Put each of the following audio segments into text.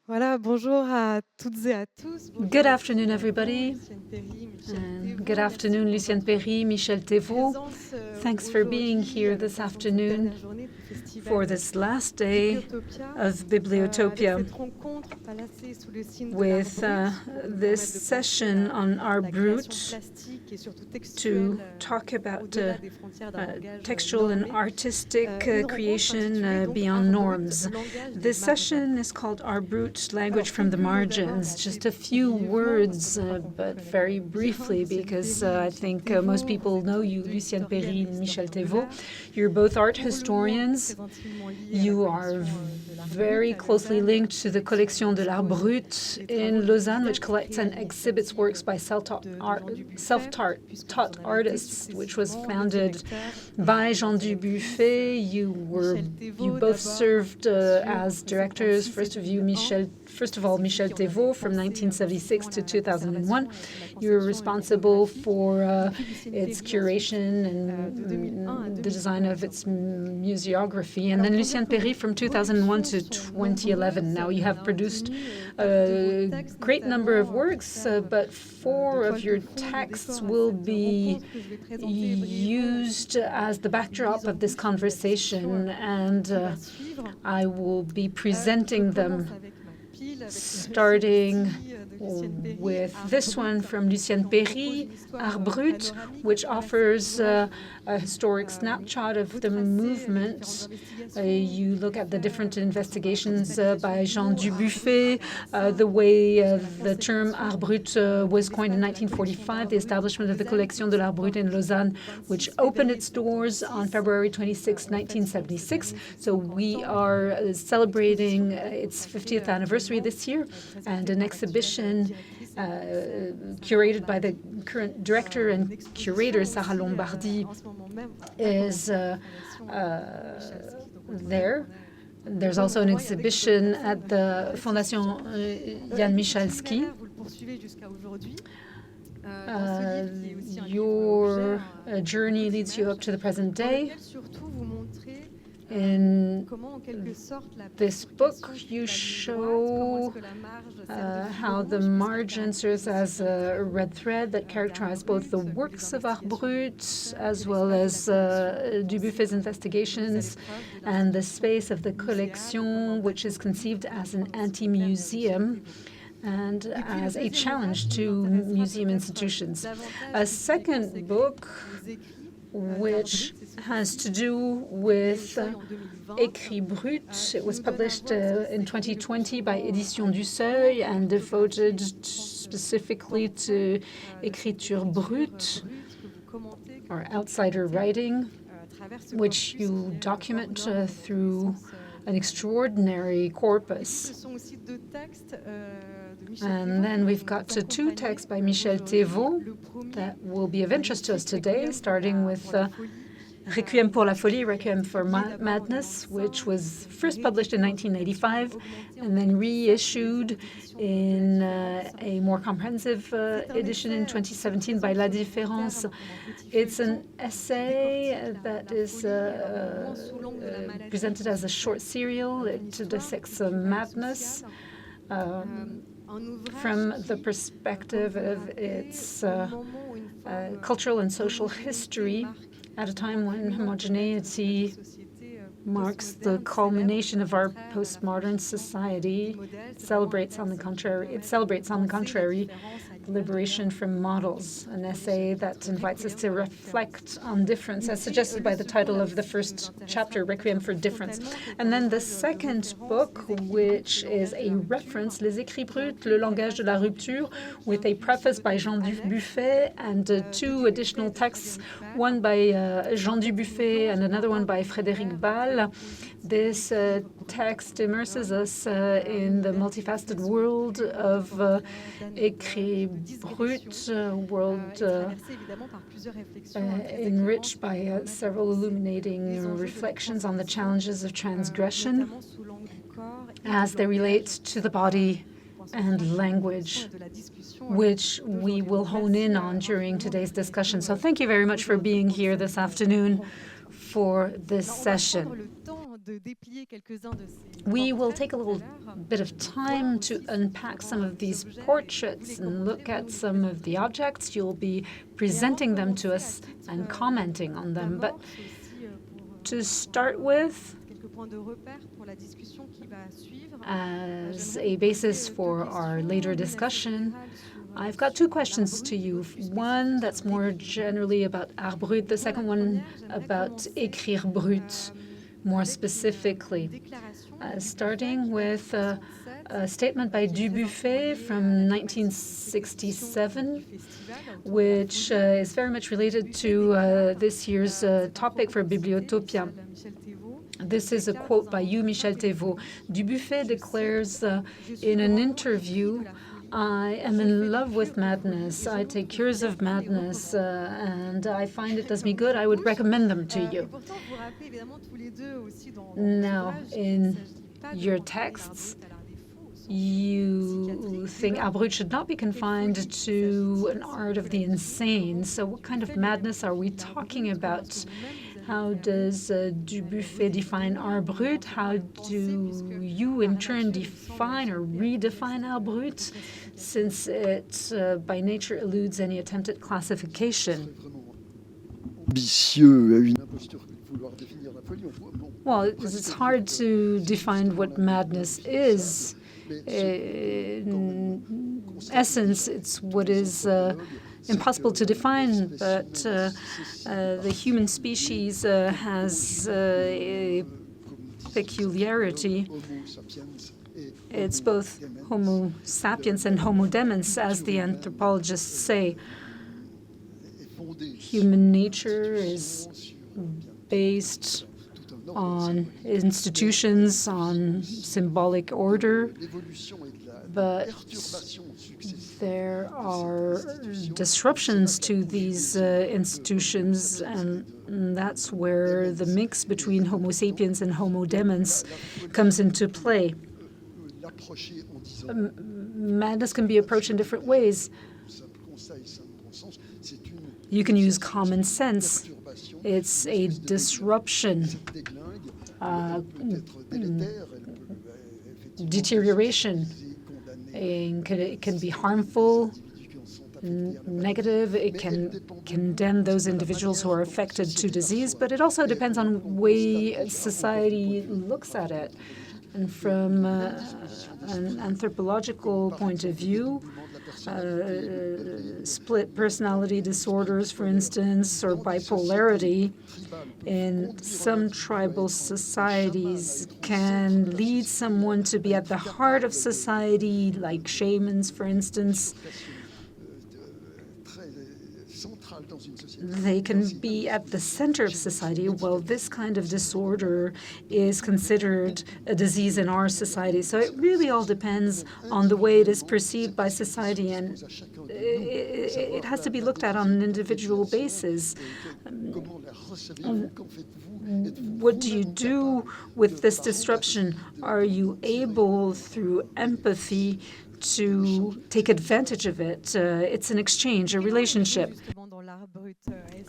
Voilà, bonjour à toutes et à tous. Good afternoon, everybody. And good afternoon, Lucienne Peiry, Michel Thévoz. Thanks for being here this afternoon for this last day of Bibliotopia with this session on our Brut to talk about textual and artistic creation beyond norms. This session is called Our Brut Language from the Margins. Just a few words, but very briefly, because I think most people know you, Lucienne Peiry and Michel Thévoz. You're both art historians. You are very closely linked to the Collection de l'Art Brut in Lausanne, which collects and exhibits works by self-taught artists, which was founded by Jean Dubuffet. You both served as directors. First of all, Michel Thévoz from 1976 to 2001. You were responsible for its curation and the design of its museography. And then Lucienne Peiry from 2001 to 2011. Now you have produced a great number of works, but 4 of your texts will be used as the backdrop of this conversation, and I will be presenting them, starting with this one from Lucienne Peiry, Art Brut, which offers a historic snapshot of the movement. You look at the different investigations by Jean Dubuffet, the way the term Art Brut was coined in 1945, the establishment of the Collection de l'Art Brut in Lausanne, which opened its doors on February 26, 1976. So we are celebrating its 50th anniversary this year, and an exhibition curated by the current director and curator, Sarah Lombardi, is there. There's also an exhibition at the Fondation Jan Michalski. Your journey leads you up to the present day. In this book, you show how the margin serves as a red thread that characterizes both the works of Art Brut as well as Dubuffet's investigations, and the space of the collection, which is conceived as an anti-museum and as a challenge to museum institutions. A second book, which has to do with Écrits Brut. It was published in 2020 by Éditions du Seuil and devoted specifically to écriture brute, or outsider writing, which you document through an extraordinary corpus. And then we've got 2 texts by Michel Thévoz that will be of interest to us today, starting with Requiem pour la folie, Requiem for Madness, which was first published in 1985 and then reissued in a more comprehensive edition in 2017 by La Différence. It's an essay that is presented as a short serial. It dissects madness from the perspective of its cultural and social history at a time when homogeneity marks the culmination of our postmodern society. It celebrates, on the contrary, liberation from models, an essay that invites us to reflect on difference, as suggested by the title of the first chapter, Requiem for Difference. And then the second book, which is a reference, Les Écrits Bruts, Le langage de la rupture, with a preface by Jean Dubuffet and 2 additional texts, one by Jean Dubuffet and another one by Frédéric Ball. This text immerses us in the multifaceted world of Écrits Brut, world enriched by several illuminating reflections on the challenges of transgression as they relate to the body and language, which we will hone in on during today's discussion. So thank you very much for being here this afternoon for this session. We will take a little bit of time to unpack some of these portraits and look at some of the objects. You'll be presenting them to us and commenting on them. But to start with, as a basis for our later discussion, I've got two questions to you. One that's more generally about art brut, the second one about écrire brut, more specifically. Starting with a statement by Dubuffet from 1967, which is very much related to this year's topic for Bibliotopia. This is a quote by you, Michel Thévoz. Dubuffet declares in an interview, "I am in love with madness. I take cures of madness, and I find it does me good. I would recommend them to you." Now, in your texts, you think art brut should not be confined to an art of the insane. So what kind of madness are we talking about? How does Dubuffet define art brut? How do you, in turn, define or redefine art brut, since it, by nature, eludes any attempt at classification? Well, it's hard to define what madness is. In essence, it's what is impossible to define, but the human species has a peculiarity. It's both Homo sapiens and Homo demens, as the anthropologists say. Human nature is based on institutions, on symbolic order, but there are disruptions to these institutions, and that's where the mix between Homo sapiens and Homo demens comes into play. Madness can be approached in different ways. You can use common sense. It's a disruption, deterioration. It can be harmful, negative. It can condemn those individuals who are affected to disease, but it also depends on the way society looks at it. And from an anthropological point of view, split personality disorders, for instance, or bipolarity in some tribal societies can lead someone to be at the heart of society, like shamans, for instance. They can be at the center of society. Well, this kind of disorder is considered a disease in our society. So it really all depends on the way it is perceived by society, and it has to be looked at on an individual basis. What do you do with this disruption? Are you able, through empathy, to take advantage of it? It's an exchange, a relationship.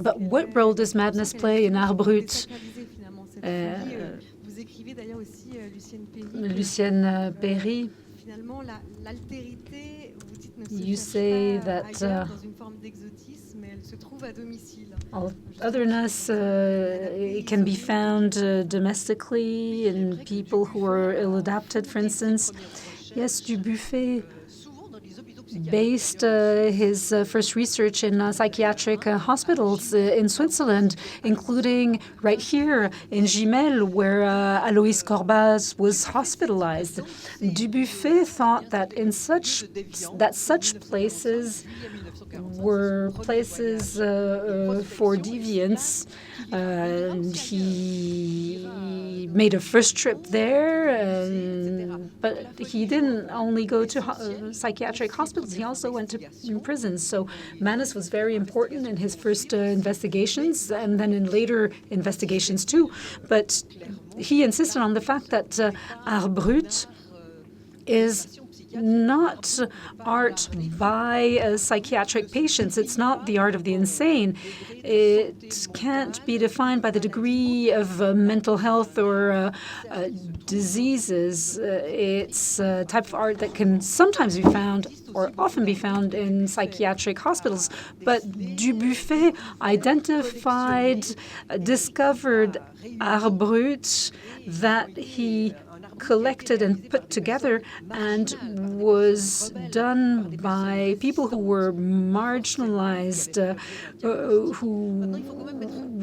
But what role does madness play in art brut? Lucienne Peiry, you say that otherness it can be found domestically in people who are ill-adapted, for instance. Yes, Dubuffet based his first research in psychiatric hospitals in Switzerland, including right here in Gimel, where Alois Corbaz was hospitalized. Dubuffet thought that such places were places for deviants. He made a first trip there, but he didn't only go to psychiatric hospitals, he also went to prisons. So madness was very important in his first investigations, and then in later investigations too. But he insisted on the fact that art brut is not art by psychiatric patients. It's not the art of the insane. It can't be defined by the degree of mental health or diseases. It's a type of art that can sometimes be found or often be found in psychiatric hospitals. But Dubuffet identified, discovered art brut that he collected and put together and was done by people who were marginalized, who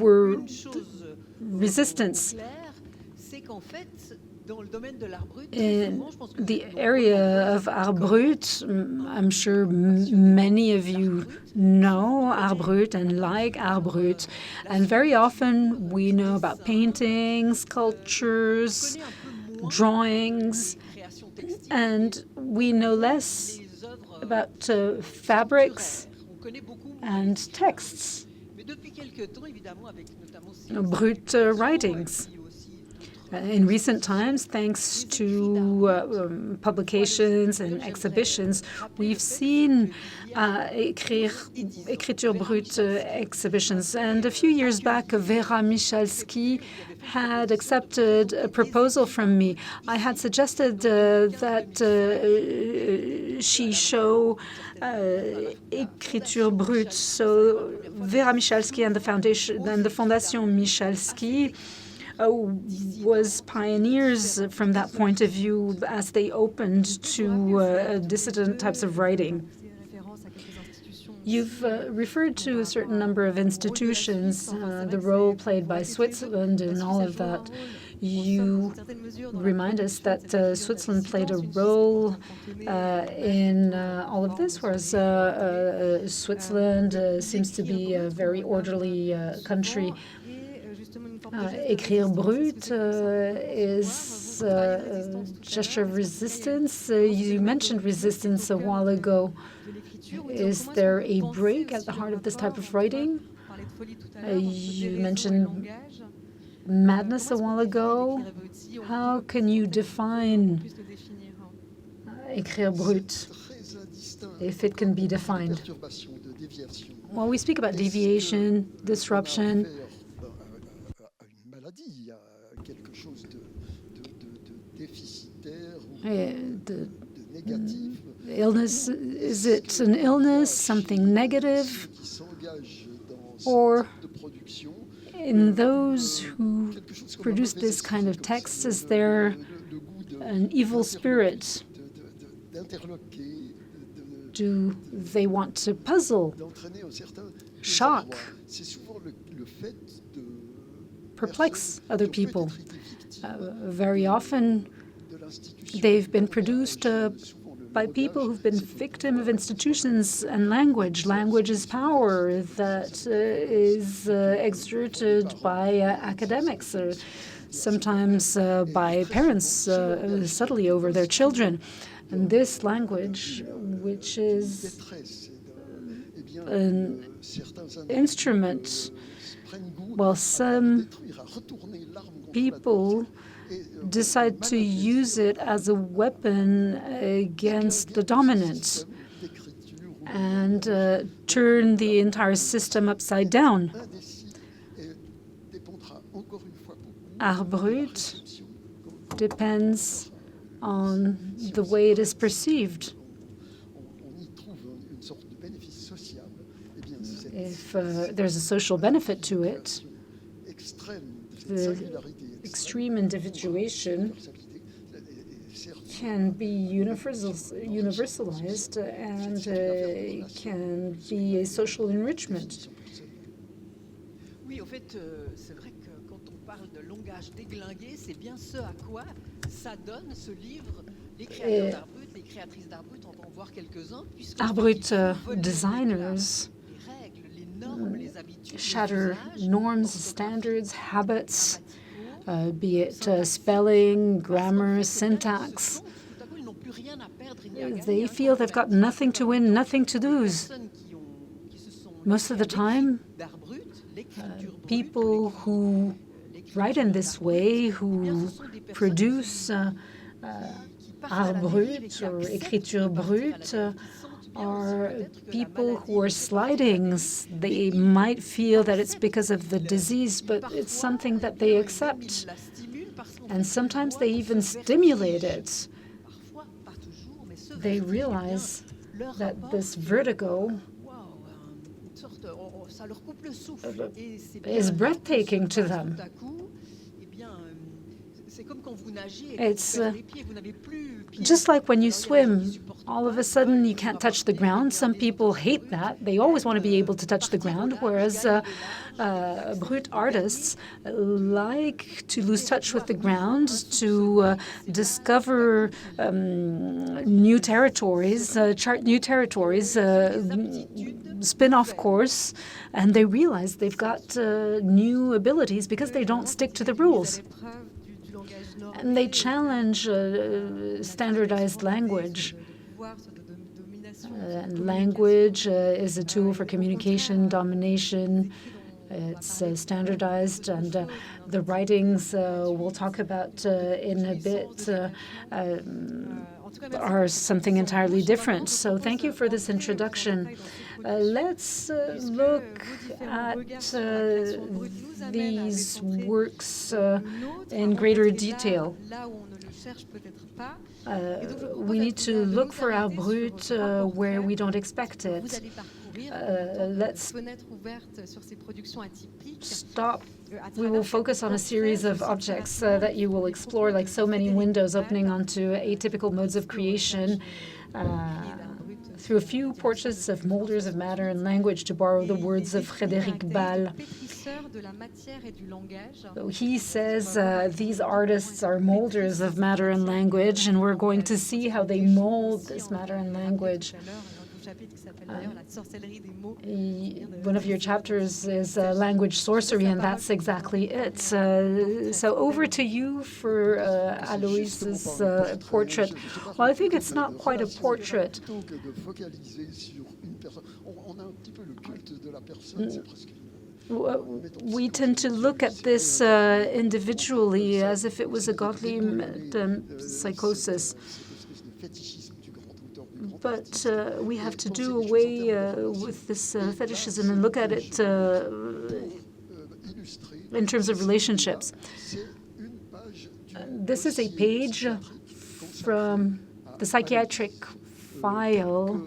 were resistance. In the area of art brut, I'm sure many of you know art brut and like art brut. And very often we know about paintings, sculptures, drawings, and we know less about fabrics and texts, brut writings. In recent times, thanks to publications and exhibitions, we've seen écriture brute exhibitions. And a few years back, Vera Michalski had accepted a proposal from me. I had suggested that she show écriture brute. So Vera Michalski and the foundation, and the Fondation Michalski, was pioneers from that point of view as they opened to dissident types of writing. You've referred to a certain number of institutions, the role played by Switzerland in all of that. You remind us that Switzerland played a role in all of this, whereas Switzerland seems to be a very orderly country. Écrire brut is a gesture of resistance. You mentioned resistance a while ago. Is there a break at the heart of this type of writing? You mentioned madness a while ago. How can you define écrire brut, if it can be defined? Well, we speak about deviation, disruption. The illness, is it an illness, something negative? Or in those who produce this kind of text, is there an evil spirit? Do they want to puzzle, shock, perplex other people? Very often, they've been produced by people who've been victim of institutions and language. Language is power that is exerted by academics, or sometimes by parents subtly over their children. And this language, which is an instrument, well, some people decide to use it as a weapon against the dominant and turn the entire system upside down. Art brut depends on the way it is perceived. If there's a social benefit to it, the extreme individuation can be universalized and can be a social enrichment. Oui, au fait, c'est vrai que quand on parle de langage déglingué, c'est bien ce à quoi ça donne ce livre. Les créateurs d'art brut, les créatrices d'art brut, on va en voir quelques-uns. Art brut designers shatter norms, standards, habits, be it spelling, grammar, syntax. They feel they've got nothing to win, nothing to lose. Most of the time, people who write in this way, who produce art brut or écriture brute are people who are sliding. They might feel that it's because of the disease, but it's something that they accept. And sometimes they even stimulate it. They realize that this vertigo is breathtaking to them. It's just like when you swim. All of a sudden, you can't touch the ground. Some people hate that. They always want to be able to touch the ground, whereas brut artists like to lose touch with the ground, to discover new territories, chart new territories, spin off course, and they realize they've got new abilities because they don't stick to the rules. And they challenge standardized language. Language is a tool for communication, domination. It's standardized, and the writings we'll talk about in a bit are something entirely different. So thank you for this introduction. Let's look at these works in greater detail. We need to look for our brut where we don't expect it. Let's stop. We will focus on a series of objects that you will explore, like so many windows opening onto atypical modes of creation, through a few portraits of molders of matter and language, to borrow the words of Frédéric Ball. So he says these artists are molders of matter and language, and we're going to see how they mold this matter and language. One of your chapters is language sorcery, and that's exactly it. So over to you for Aloïs's portrait. Well, I think it's not quite a portrait. We tend to look at this individually as if it was a godly psychosis. But we have to do away with this fetishism and look at it in terms of relationships. This is a page from the psychiatric file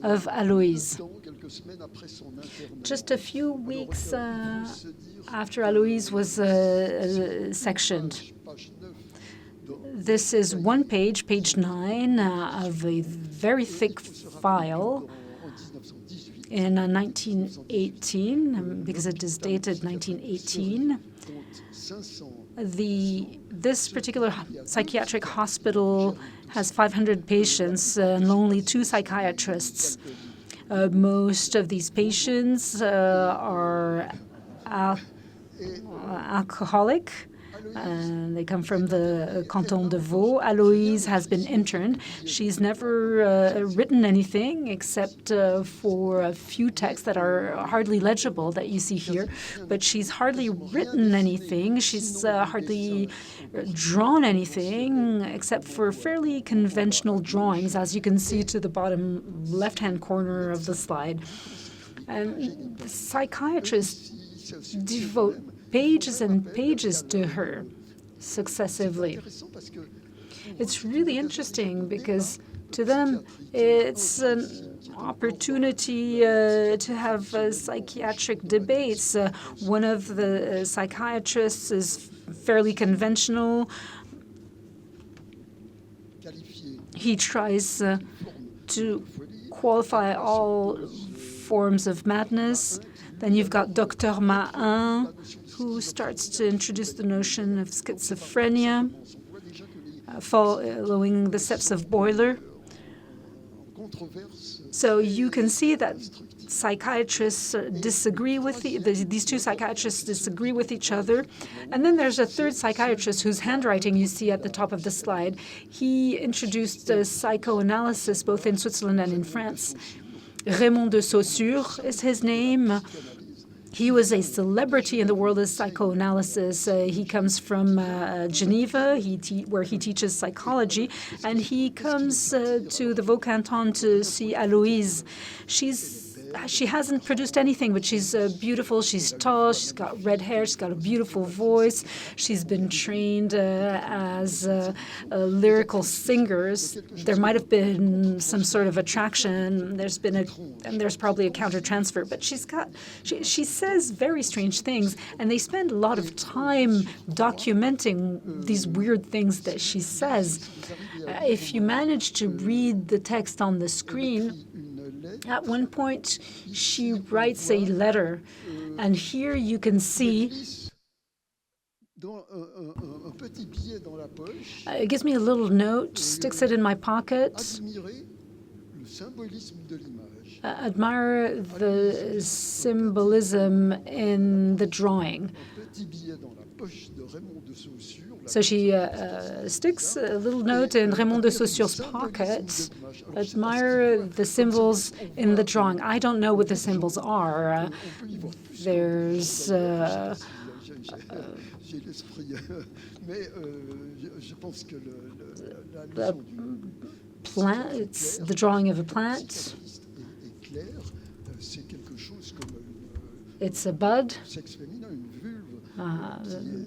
of Aloïs. Just a few weeks after Aloïs was sectioned. This is one page, page 9, of a very thick file in 1918, because it is dated 1918. This particular psychiatric hospital has 500 patients and only 2 psychiatrists. Most of these patients are alcoholic. They come from the canton de Vaud. Aloïs has been interned. She's never written anything except for a few texts that are hardly legible that you see here. But she's hardly written anything. She's hardly drawn anything except for fairly conventional drawings, as you can see to the bottom left-hand corner of the slide. And the psychiatrists devote pages and pages to her successively. It's really interesting because to them it's an opportunity to have psychiatric debates. One of the psychiatrists is fairly conventional. He tries to qualify all forms of madness. Then you've got Dr. Mahin, who starts to introduce the notion of schizophrenia, following the steps of Boiler. So you can see that psychiatrists disagree with these 2 psychiatrists disagree with each other. And then there's a third psychiatrist whose handwriting you see at the top of the slide. He introduced psychoanalysis both in Switzerland and in France. Raymond de Saussure is his name. He was a celebrity in the world of psychoanalysis. He comes from Geneva, where he teaches psychology, and he comes to the Vaucanton to see Aloïse. She hasn't produced anything, but she's beautiful. She's tall. She's got red hair. She's got a beautiful voice. She's been trained as lyrical singers. There might have been some sort of attraction. And there's probably a counter transfer. But she says very strange things, and they spend a lot of time documenting these weird things that she says. If you manage to read the text on the screen, at one point, she writes a letter, and here you can see it gives me a little note, sticks it in my pocket. Admire the symbolism in the drawing. So she sticks a little note in Raymond de Saussure's pocket. Admire the symbols in the drawing. I don't know what the symbols are. There's the plant. It's the drawing of a plant. It's a bud.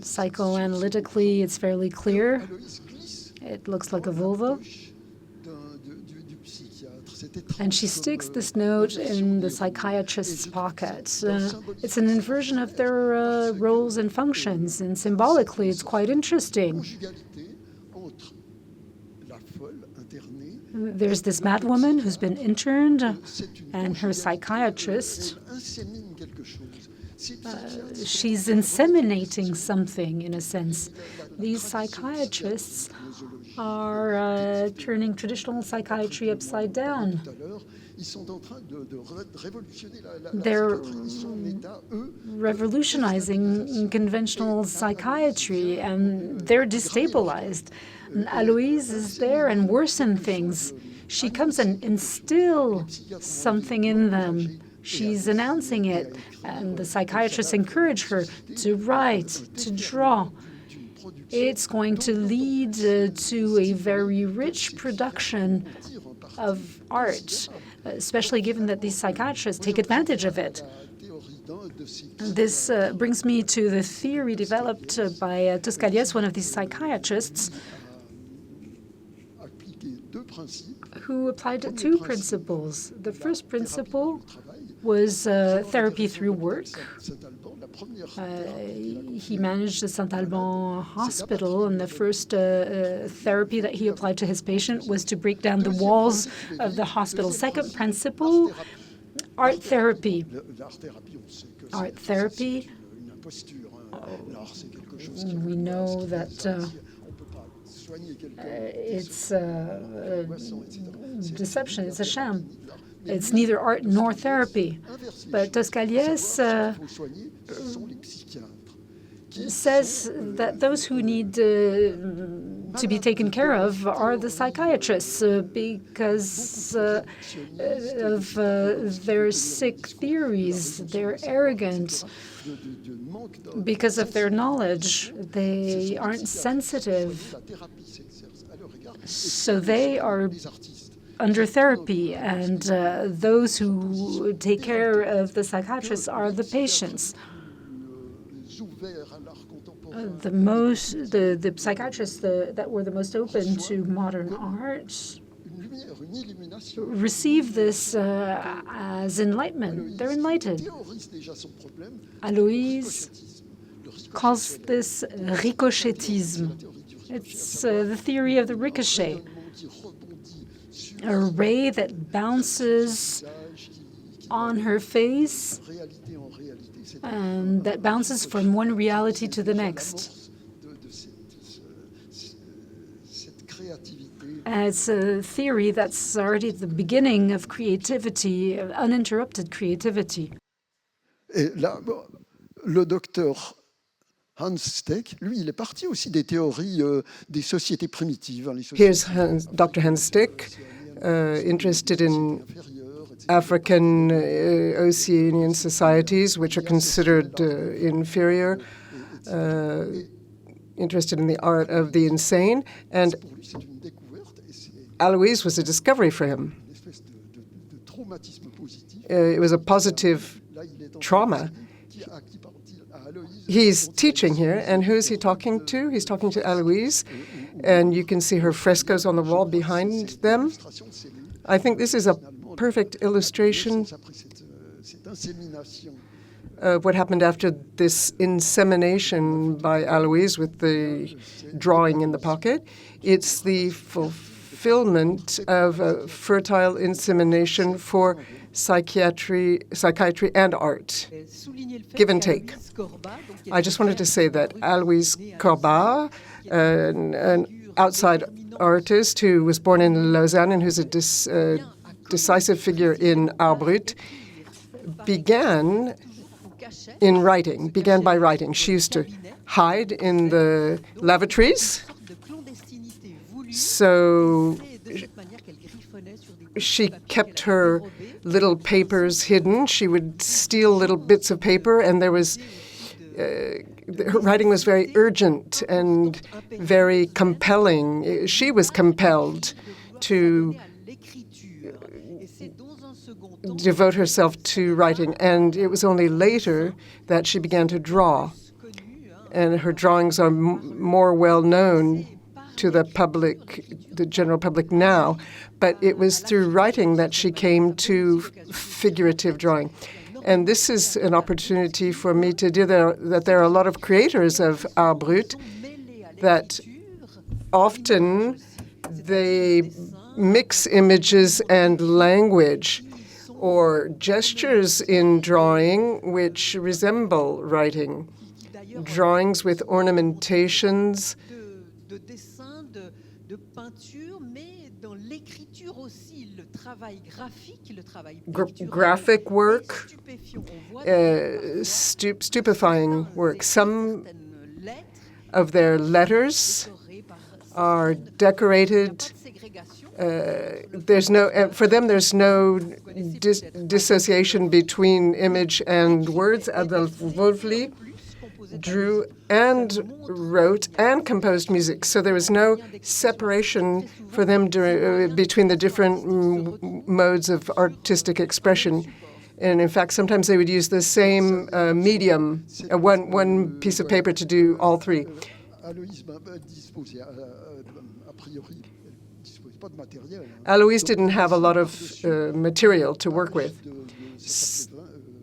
Psychoanalytically, it's fairly clear. It looks like a vulva. And she sticks this note in the psychiatrist's pocket. It's an inversion of their roles and functions, and symbolically, it's quite interesting. There's this madwoman who's been interned, and her psychiatrist. She's inseminating something, in a sense. These psychiatrists are turning traditional psychiatry upside down. They're revolutionizing conventional psychiatry, and they're destabilized. And Aloïse is there and worsen things. She comes and instill something in them. She's announcing it, and the psychiatrists encourage her to write, to draw. It's going to lead to a very rich production of art, especially given that these psychiatrists take advantage of it. This brings me to the theory developed by Toscaliès, one of these psychiatrists, who applied two principles. The first principle was therapy through work. He managed the Saint-Alban hospital, and the first therapy that he applied to his patient was to break down the walls of the hospital. Second principle, art therapy. Art therapy, we know that it's deception, it's a sham. It's neither art nor therapy. But Toscaliès says that those who need to be taken care of are the psychiatrists because of their sick theories. They're arrogant because of their knowledge. They aren't sensitive. So they are under therapy, and those who take care of the psychiatrists are the patients. The psychiatrists that were the most open to modern art receive this as enlightenment. They're enlightened. Aloïse calls this ricochetisme. It's the theory of the ricochet. A ray that bounces on her face and that bounces from one reality to the next. And it's a theory that's already at the beginning of creativity, uninterrupted creativity. Et là, le docteur Hans Steck, lui, il est parti aussi des théories des sociétés primitives. Here's Dr. Hans Steck, interested in African Oceanian societies, which are considered inferior, interested in the art of the insane. And Aloïse was a discovery for him. It was a positive trauma. He's teaching here, and who is he talking to? He's talking to Aloïse, and you can see her frescoes on the wall behind them. I think this is a perfect illustration of what happened after this insemination by Aloïse with the drawing in the pocket. It's the fulfillment of a fertile insemination for psychiatry and art. Give and take. I just wanted to say that Aloïse Corbat, an outside artist who was born in Lausanne and who's a decisive figure in Brut, began by writing. She used to hide in the lavatories, so she kept her little papers hidden. She would steal little bits of paper, and there was her writing was very urgent and very compelling. She was compelled to devote herself to writing, and it was only later that she began to draw. And her drawings are more well known to the public, the general public now, but it was through writing that she came to figurative drawing. And this is an opportunity for me to do that there are a lot of creators of Art Brut that often they mix images and language or gestures in drawing which resemble writing. Drawings with ornamentations, graphic work, stupefying work. Some of their letters are decorated. For them, there's no dissociation between image and words. Adolphe Wolfli drew and wrote and composed music. So there was no separation for them between the different modes of artistic expression. And in fact, sometimes they would use the same medium, one piece of paper to do all three. Aloïse didn't have a lot of material to work with.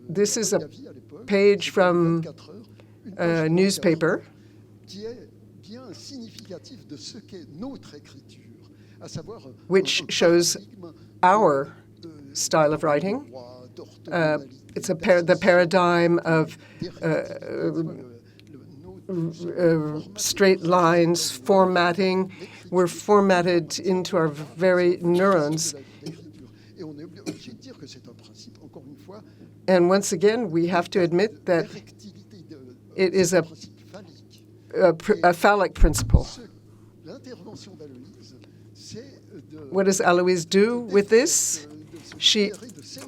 This is a page from a newspaper which shows our style of writing. It's the paradigm of straight lines, formatting. We're formatted into our very neurons. And once again, we have to admit that it is a phallic principle. What does Aloïse do with this? She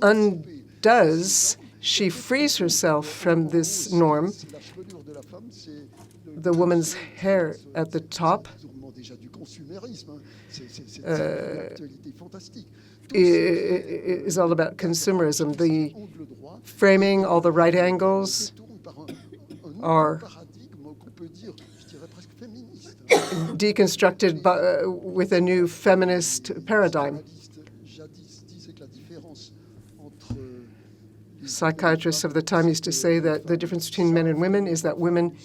undoes, she frees herself from this norm. The woman's hair at the top is all about consumerism. The framing, all the right angles are deconstructed with a new feminist paradigm. Psychiatrists of the time used to say that the difference between men and women is that women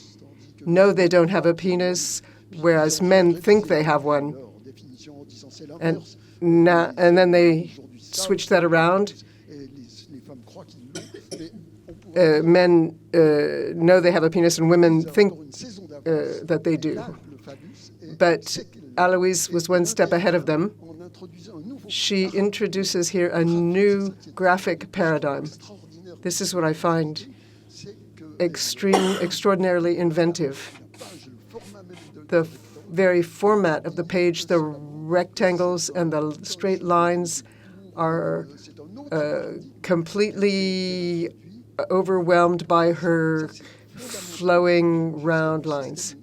know they don't have a penis, whereas men think they have one. And then they switch that around. Men know they have a penis, and women think that they do. But Aloïse was one step ahead of them. She introduces here a new graphic paradigm. This is what I find extraordinarily inventive. The very format of the page, the rectangles and the straight lines are completely overwhelmed by her flowing round lines.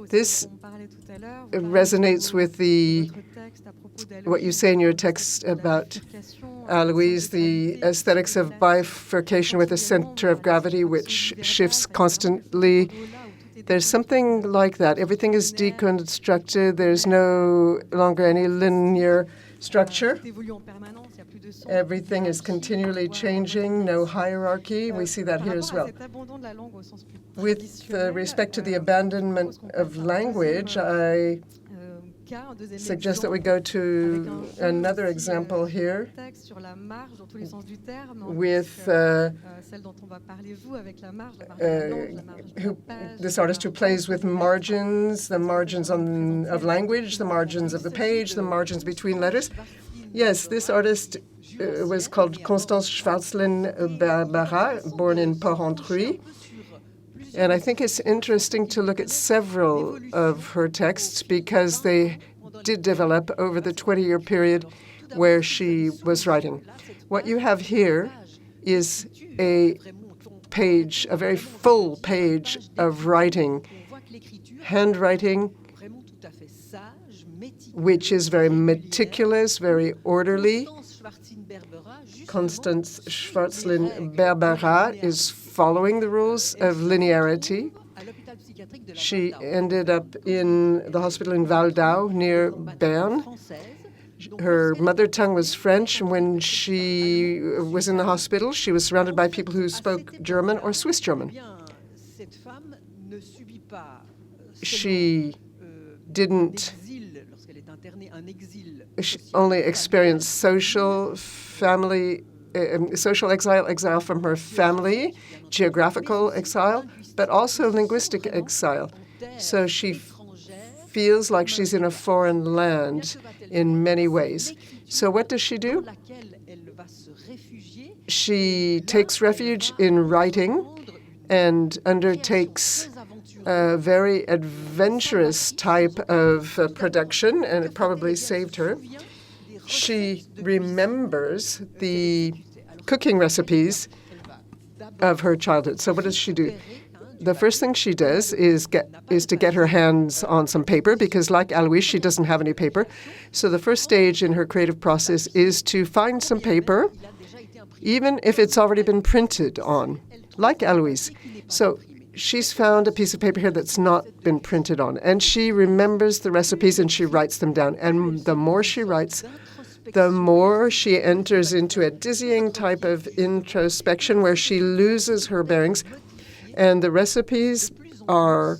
This resonates with what you say in your text about Aloise, the aesthetics of bifurcation with a center of gravity which shifts constantly. There's something like that. Everything is deconstructed. There's no longer any linear structure. Everything is continually changing, no hierarchy. We see that here as well. With respect to the abandonment of language, I suggest that we go to another example here with this artist who plays with margins, the margins of language, the margins of the page, the margins between letters. Yes, this artist was called Constance Schwarzlin-Barbara, born in Porrentruy. And I think it's interesting to look at several of her texts because they did develop over the 20-year period where she was writing. What you have here is a page, a very full page of writing, handwriting, which is very meticulous, very orderly. Constance Schwarzlin-Barbara is following the rules of linearity. She ended up in the hospital in Val d'Au near Bern. Her mother tongue was French. When she was in the hospital, she was surrounded by people who spoke German or Swiss German. She didn't only experience social exile from her family, geographical exile, but also linguistic exile. So she feels like she's in a foreign land in many ways. So what does she do? She takes refuge in writing and undertakes a very adventurous type of production, and it probably saved her. She remembers the cooking recipes of her childhood. So what does she do? The first thing she does is to get her hands on some paper because, like Aloise, she doesn't have any paper. So the first stage in her creative process is to find some paper, even if it's already been printed on, like Aloise. So she's found a piece of paper here that's not been printed on, and she remembers the recipes and she writes them down. And the more she writes, the more she enters into a dizzying type of introspection where she loses her bearings, and the recipes are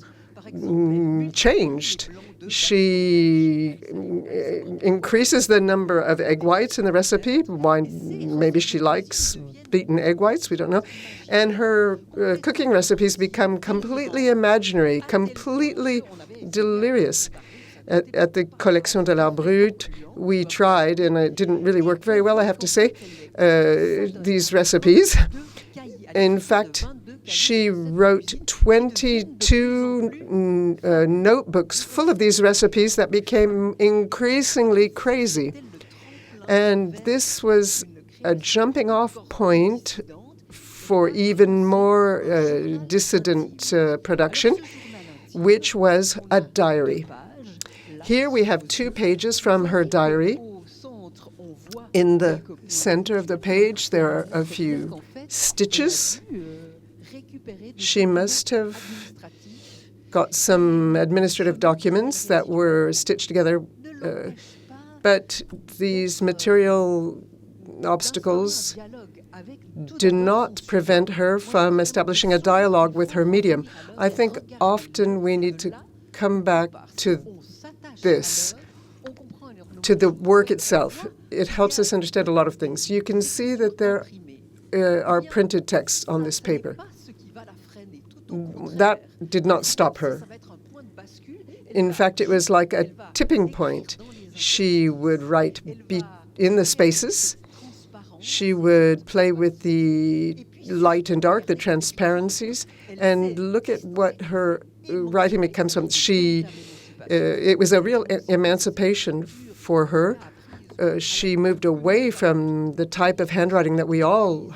changed. She increases the number of egg whites in the recipe. Why? Maybe she likes beaten egg whites, we don't know. And her cooking recipes become completely imaginary, completely delirious. At the Collection de l'Art Brut, we tried, and it didn't really work very well, I have to say, these recipes. In fact, she wrote 22 notebooks full of these recipes that became increasingly crazy. And this was a jumping off point for even more dissident production, which was a diary. Here we have 2 pages from her diary. In the center of the page, there are a few stitches. She must have got some administrative documents that were stitched together, but these material obstacles do not prevent her from establishing a dialogue with her medium. I think often we need to come back to this, to the work itself. It helps us understand a lot of things. You can see that there are printed texts on this paper. That did not stop her. In fact, it was like a tipping point. She would write in the spaces. She would play with the light and dark, the transparencies, and look at what her writing becomes from. It was a real emancipation for her. She moved away from the type of handwriting that we all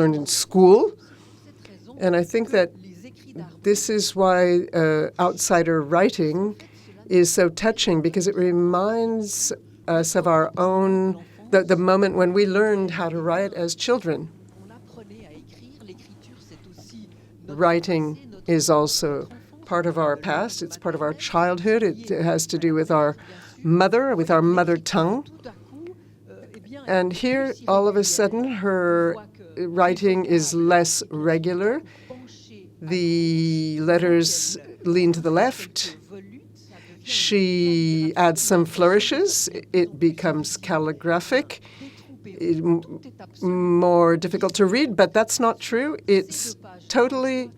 learned in school. And I think that this is why outsider writing is so touching, because it reminds us of our own, the moment when we learned how to write as children. Writing is also part of our past. It's part of our childhood. It has to do with our mother tongue. And here, all of a sudden, her writing is less regular. The letters lean to the left. She adds some flourishes. It becomes calligraphic, more difficult to read, but that's not true. It's totally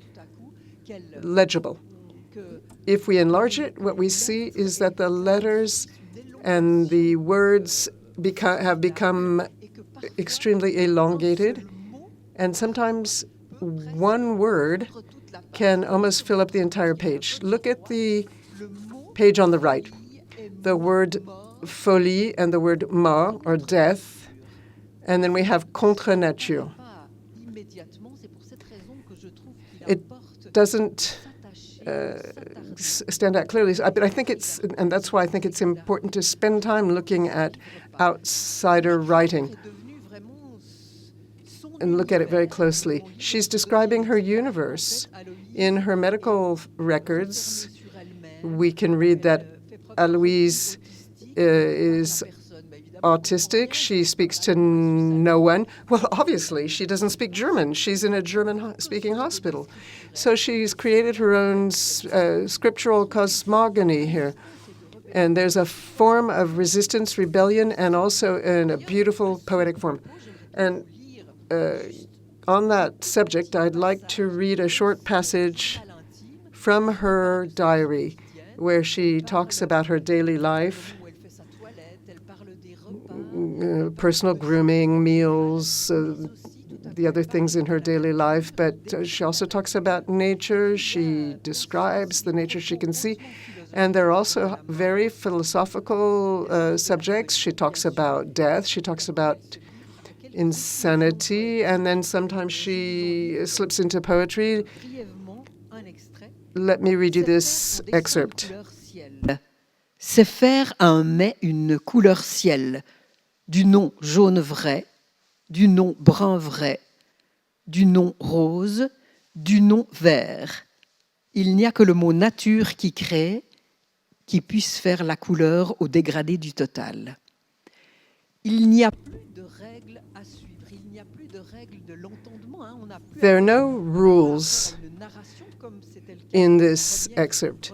legible. If we enlarge it, what we see is that the letters and the words have become extremely elongated, and sometimes one word can almost fill up the entire page. Look at the page on the right. The word folie and the word mort, or death, and then we have contre nature. It doesn't stand out clearly, but I think and that's why I think it's important to spend time looking at outsider writing and look at it very closely. She's describing her universe. In her medical records, we can read that Aloise is autistic. She speaks to no one. Well, obviously, she doesn't speak German. She's in a German-speaking hospital. So she's created her own scriptural cosmogony here. And there's a form of resistance, rebellion, and also in a beautiful poetic form. And on that subject, I'd like to read a short passage from her diary where she talks about her daily life, personal grooming, meals, the other things in her daily life. But she also talks about nature. She describes the nature she can see. And there are also very philosophical subjects. She talks about death. She talks about insanity. And then sometimes she slips into poetry. Let me read you this excerpt. C'est faire à un mets une couleur ciel, du nom jaune vrai, du nom brun vrai, du nom rose, du nom vert. Il n'y a que le mot nature qui crée, qui puisse faire la couleur au dégradé du total. Il n'y a plus de règles à suivre, il n'y a plus de règles de l'entendement. On n'a plus There are no rules in this excerpt.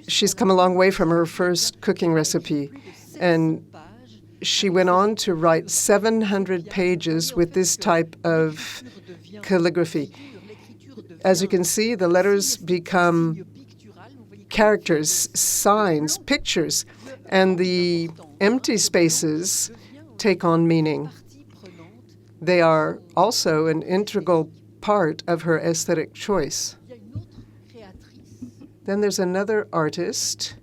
She's come a long way from her first cooking recipe, and she went on to write 700 pages with this type of calligraphy. As you can see, the letters become characters, signs, pictures, and the empty spaces take on meaning. They are also an integral part of her aesthetic choice. Then there's another artist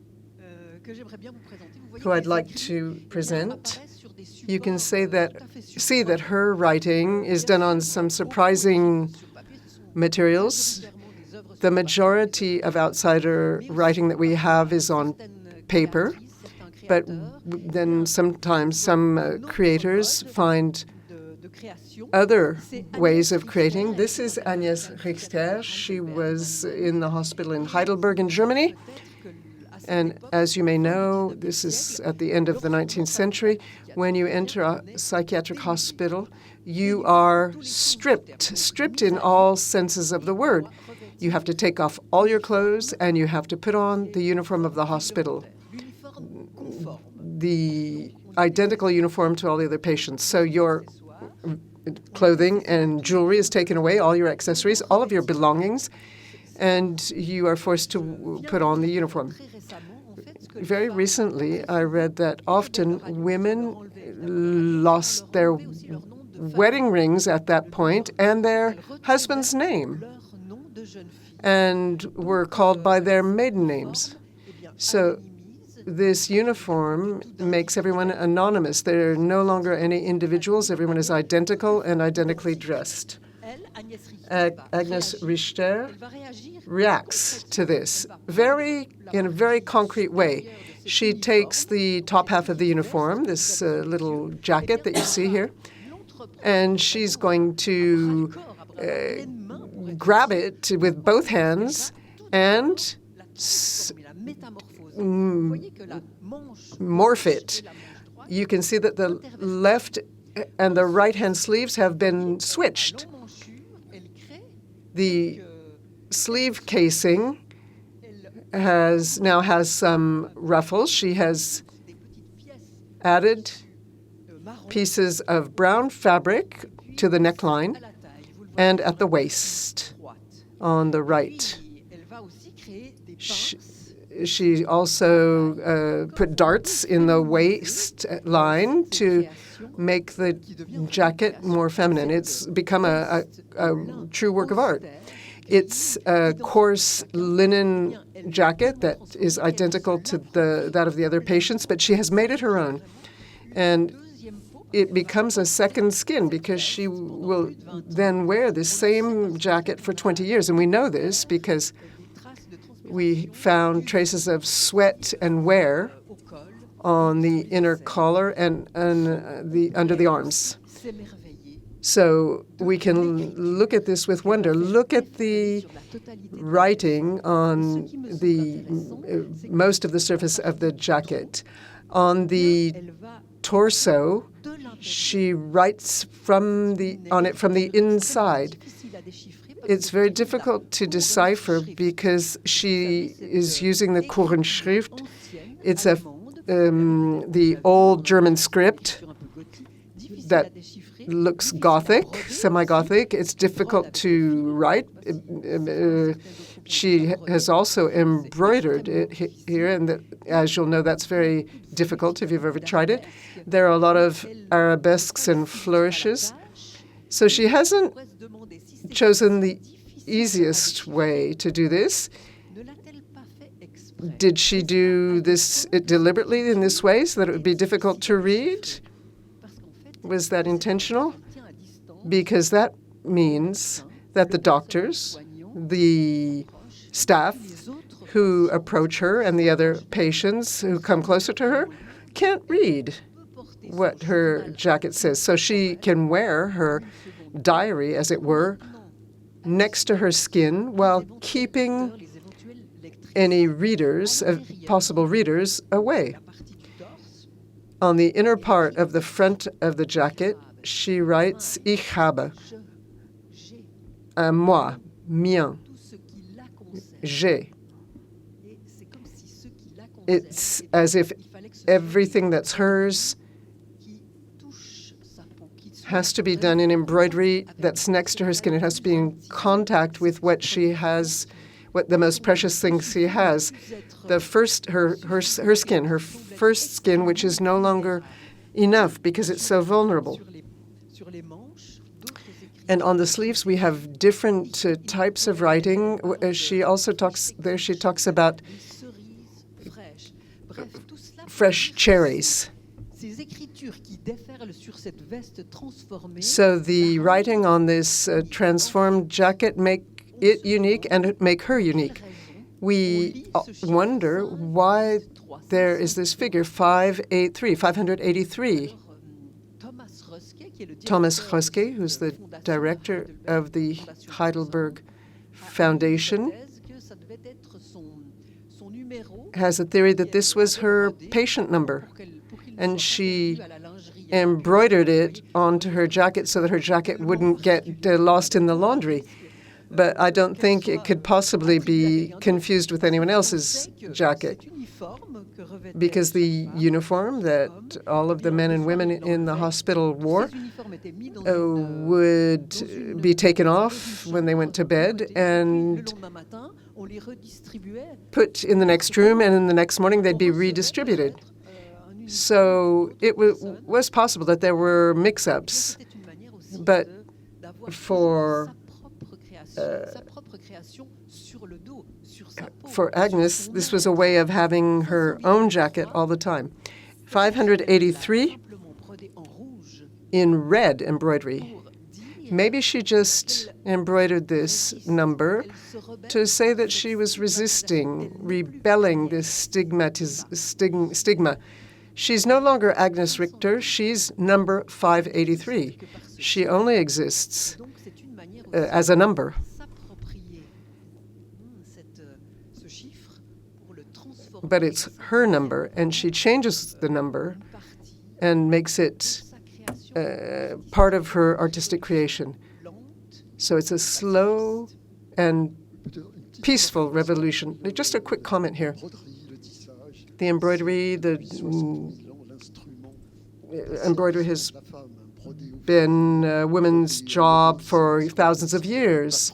who I'd like to present. You can see that her writing is done on some surprising materials. The majority of outsider writing that we have is on paper, but then sometimes some creators find other ways of creating. This is Agnès Richter. She was in the hospital in Heidelberg in Germany. And as you may know, this is at the end of the 19th century. When you enter a psychiatric hospital, you are stripped in all senses of the word. You have to take off all your clothes and you have to put on the uniform of the hospital, the identical uniform to all the other patients. So your clothing and jewelry is taken away, all your accessories, all of your belongings, and you are forced to put on the uniform. Very recently, I read that often women lost their wedding rings at that point and their husband's name, and were called by their maiden names. So this uniform makes everyone anonymous. There are no longer any individuals. Everyone is identical and identically dressed. Agnes Richter reacts to this in a very concrete way. She takes the top half of the uniform, this little jacket that you see here, and she's going to grab it with both hands and morph it. You can see that the left and the right-hand sleeves have been switched. The sleeve casing now has some ruffles. She has added pieces of brown fabric to the neckline and at the waist on the right. She also put darts in the waistline to make the jacket more feminine. It's become a true work of art. It's a coarse linen jacket that is identical to that of the other patients, but she has made it her own. And it becomes a second skin because she will then wear the same jacket for 20 years. And we know this because we found traces of sweat and wear on the inner collar and under the arms. So we can look at this with wonder. Look at the writing on the most of the surface of the jacket. On the torso, she writes on it from the inside. It's very difficult to decipher because she is using the Kurenschrift. It's the old German script that looks Gothic, semi-Gothic. It's difficult to write. She has also embroidered it here, and as you'll know, that's very difficult if you've ever tried it. There are a lot of arabesques and flourishes. So she hasn't chosen the easiest way to do this. Did she do this deliberately in this way so that it would be difficult to read? Was that intentional? Because that means that the doctors, the staff who approach her and the other patients who come closer to her can't read what her jacket says. So she can wear her diary, as it were, next to her skin while keeping any readers, possible readers, away. On the inner part of the front of the jacket, she writes Ich habe, moi, mien, j'ai. It's as if everything that's hers has to be done in embroidery that's next to her skin. It has to be in contact with what she has, what the most precious things she has. Her skin, her first skin, which is no longer enough because it's so vulnerable. And on the sleeves, we have different types of writing. She also talks about fresh cherries. So the writing on this transformed jacket make it unique and make her unique. We wonder why there is this figure, 583. Thomas Röske, who's the director of the Heidelberg Foundation, has a theory that this was her patient number, and she embroidered it onto her jacket so that her jacket wouldn't get lost in the laundry. But I don't think it could possibly be confused with anyone else's jacket, because the uniform that all of the men and women in the hospital wore would be taken off when they went to bed and put in the next room, and in the next morning they'd be redistributed. So it was possible that there were mix-ups, but for sur le dos, sur sa peau. For Agnes, this was a way of having her own jacket all the time. 583 Simplement brodé en rouge in red embroidery. pour dire Maybe she just embroidered this number qu'elle se rebelle to say that she was resisting, rebelling this stigma. She's no longer Agnes Richter, she's number 583. She only exists donc c'est une manière as a number. s'approprier ce chiffre pour le transformer But it's her number, and she changes the number en partie and makes it sa création part of her artistic creation. lente. So it's a slow and peaceful revolution. Just a quick comment here. The embroidery, the embroidery has been a women's job for thousands of years.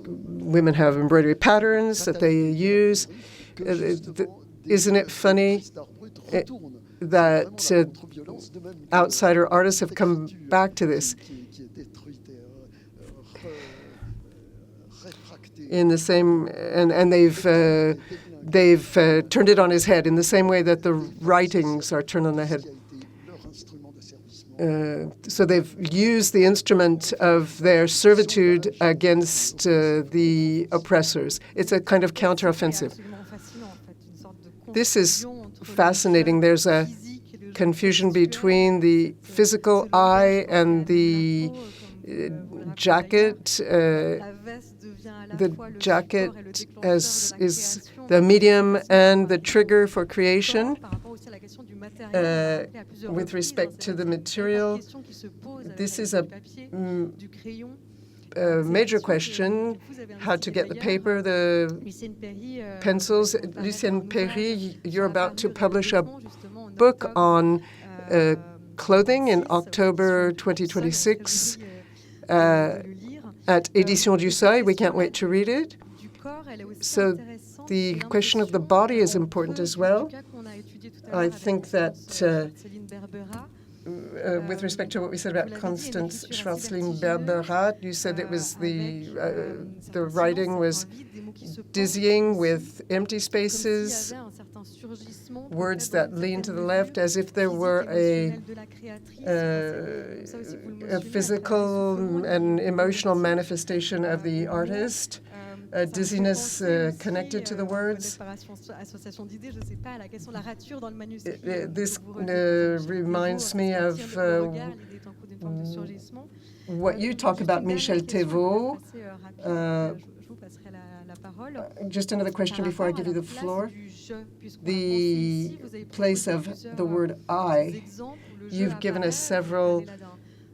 Women have embroidery patterns that they use. Isn't it funny that outsider artists have come back to this in the same, and they've turned it on his head in the same way that the writings are turned on their head. So they've used the instrument of their servitude against the oppressors. It's a kind of counteroffensive. This is fascinating. There's a confusion between the physical eye and the jacket. The jacket as is the medium and the trigger for creation. With respect to the material, this is a major question, how to get the paper, the pencils. Lucienne Peiry, you're about to publish a book on clothing in October 2026 at Éditions du Canoë. We can't wait to read it. So the question of the body is important as well. I think that with respect to what we said about Constance Schwarzling-Berberat, you said it was the writing was dizzying with empty spaces, words that lean to the left, as if there were a physical and emotional manifestation of the artist. Dizziness connected to the words. This reminds me of what you talk about, Michel Thévoz. Just another question before I give you the floor. The place of the word I. You've given us several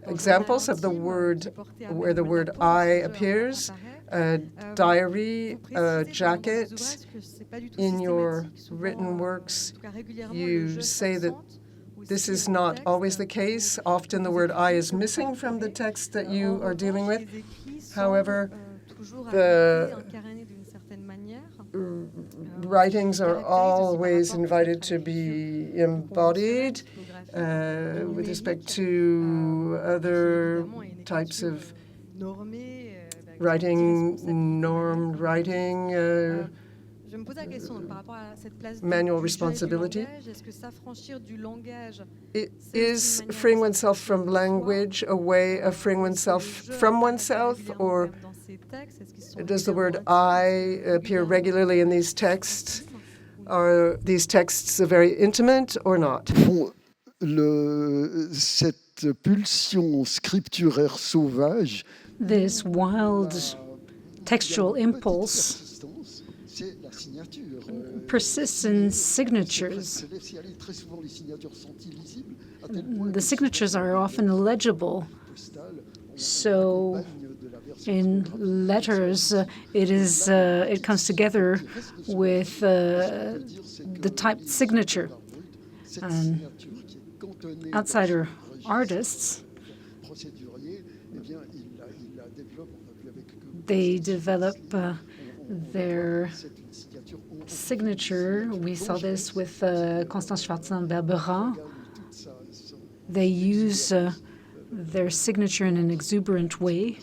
examples of the word where the word I appears. A diary, a jacket. In your written works, you say that this is not always the case. Often the word I is missing from the text that you are dealing with. However, the writings are always invited to be embodied with respect to other types of writing, normed writing, manual responsibility. Is freeing oneself from language a way of freeing oneself from oneself, or does the word I appear regularly in these texts? Are these texts very intimate or not? Cette pulsion scripturaire sauvage, This wild textual impulse persists in signatures. The signatures are often illegible, so in letters it comes together with the typed signature. Outsider artists, they develop their signature. We saw this with Constance Schwarzling-Berberat. They use their signature in an exuberant way.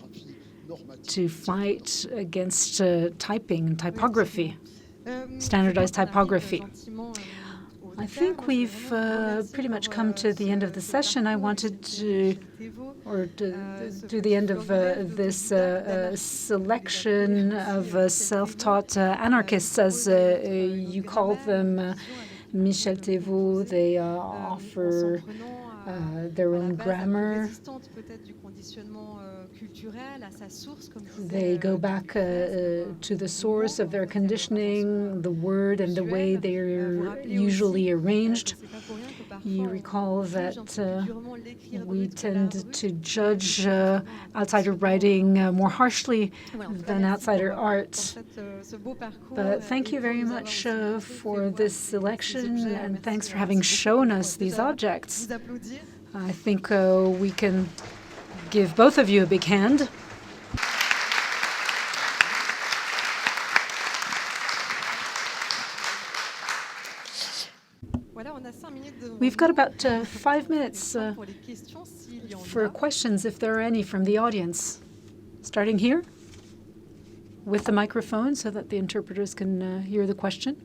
to fight against typing and typography, standardized typography. I think we've pretty much come to the end of the session. I wanted to the end of this selection of self-taught anarchists, as you call them. Michel Thévoz, they offer their own grammar. They go back to the source of their conditioning, the word and the way they're usually arranged. You recall that we tend to judge outsider writing more harshly than outsider art. But thank you very much for this selection, and thanks for having shown us these objects. I think we can give both of you a big hand. We've got about 5 minutes for questions, if there are any, from the audience. Starting here with the microphone so that the interpreters can hear the question.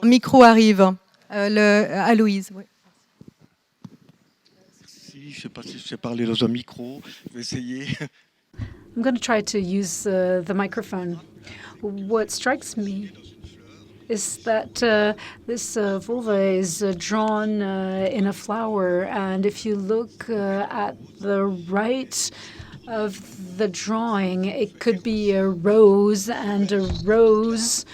Micro arrive. Aloïse. Oui. Si, je ne sais pas si je sais parler dans un micro. Je vais essayer. I'm going to try to use the microphone. What strikes me is that this vulva is drawn in a flower, and if you look at the right of the drawing, it could be a rose, and a rose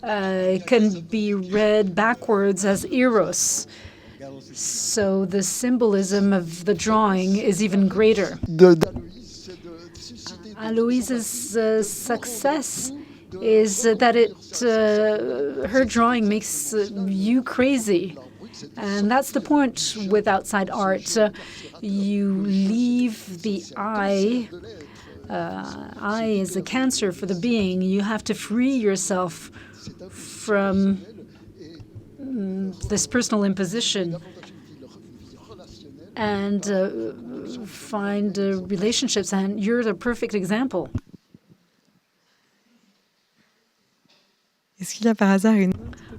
can be read backwards as eros. So the symbolism of the drawing is even greater. Aloïse's success is that her drawing makes you crazy. And that's the point with outside art. You leave the I. I is a cancer for the being. You have to free yourself from this personal imposition and find relationships. And you're the perfect example.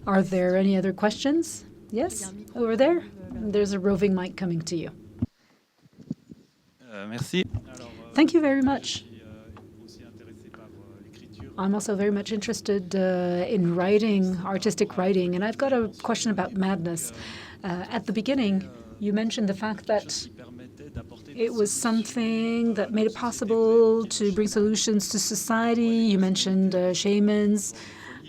Are there any other questions? Yes, over there. There's a roving mic coming to you. Merci. Thank you very much. I'm also very much interested in writing, artistic writing, and I've got a question about madness. At the beginning, you mentioned the fact that it was something that made it possible to bring solutions to society. You mentioned shamans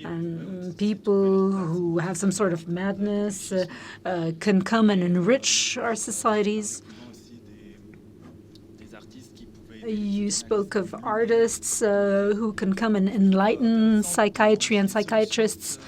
and people who have some sort of madness can come and enrich our societies. You spoke of artists who can come and enlighten psychiatry and psychiatrists.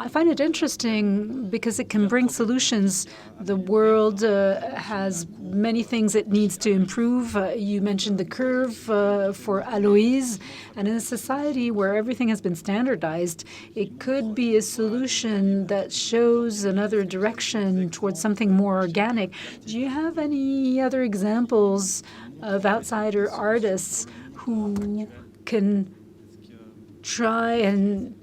I find it interesting because it can bring solutions. The world has many things it needs to improve. You mentioned the curve for Aloïse. And in a society where everything has been standardized, it could be a solution that shows another direction towards something more organic. Do you have any other examples of outsider artists who can try and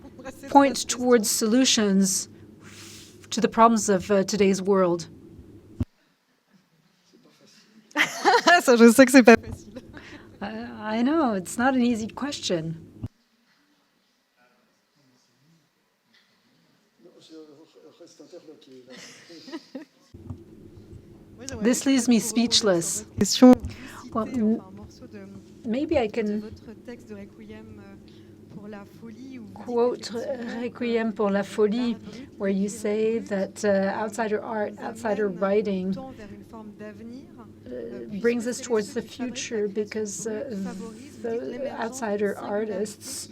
point towards solutions to the problems of today's world? I know, it's not an easy question. This leaves me speechless. Well, maybe I can quote Requiem pour la folie, where you say that outsider art, outsider writing brings us towards the future because the outsider artists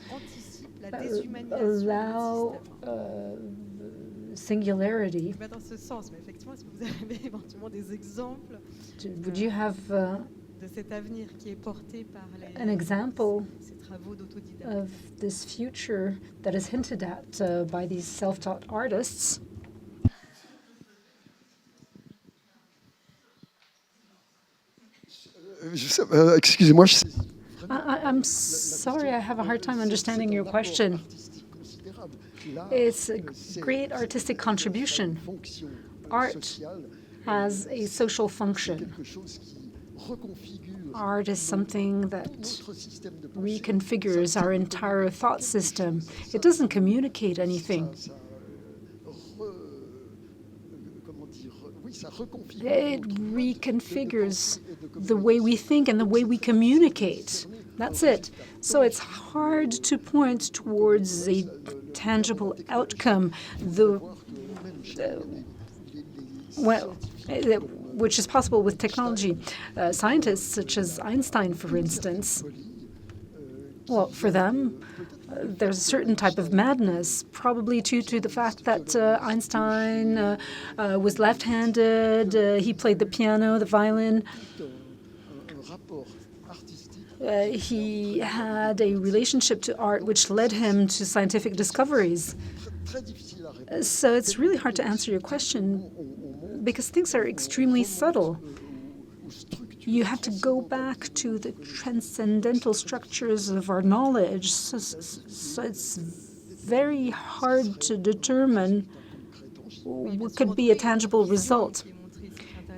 allow singularity. Would you have an example of this future that is hinted at by these self-taught artists? Excusez-moi, I'm sorry, I have a hard time understanding your question. It's a great artistic contribution. Art has a social function. Art is something that reconfigures our entire thought system. It doesn't communicate anything. It reconfigures the way we think and the way we communicate. That's it. So it's hard to point towards a tangible outcome, which is possible with technology. Scientists such as Einstein, for instance, well, for them, there's a certain type of madness, probably due to the fact that Einstein was left-handed, he played the piano, the violin. He had a relationship to art which led him to scientific discoveries. So it's really hard to answer your question because things are extremely subtle. You have to go back to the transcendental structures of our knowledge. So it's very hard to determine what could be a tangible result.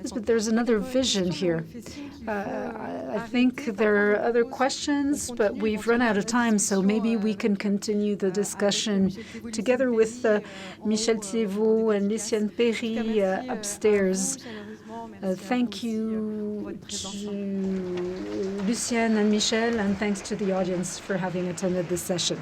Yes, but there's another vision here. I think there are other questions, but we've run out of time, so maybe we can continue the discussion together with Michel Thévoz and Lucienne Peiry upstairs. Thank you to Lucienne and Michel, and thanks to the audience for having attended this session.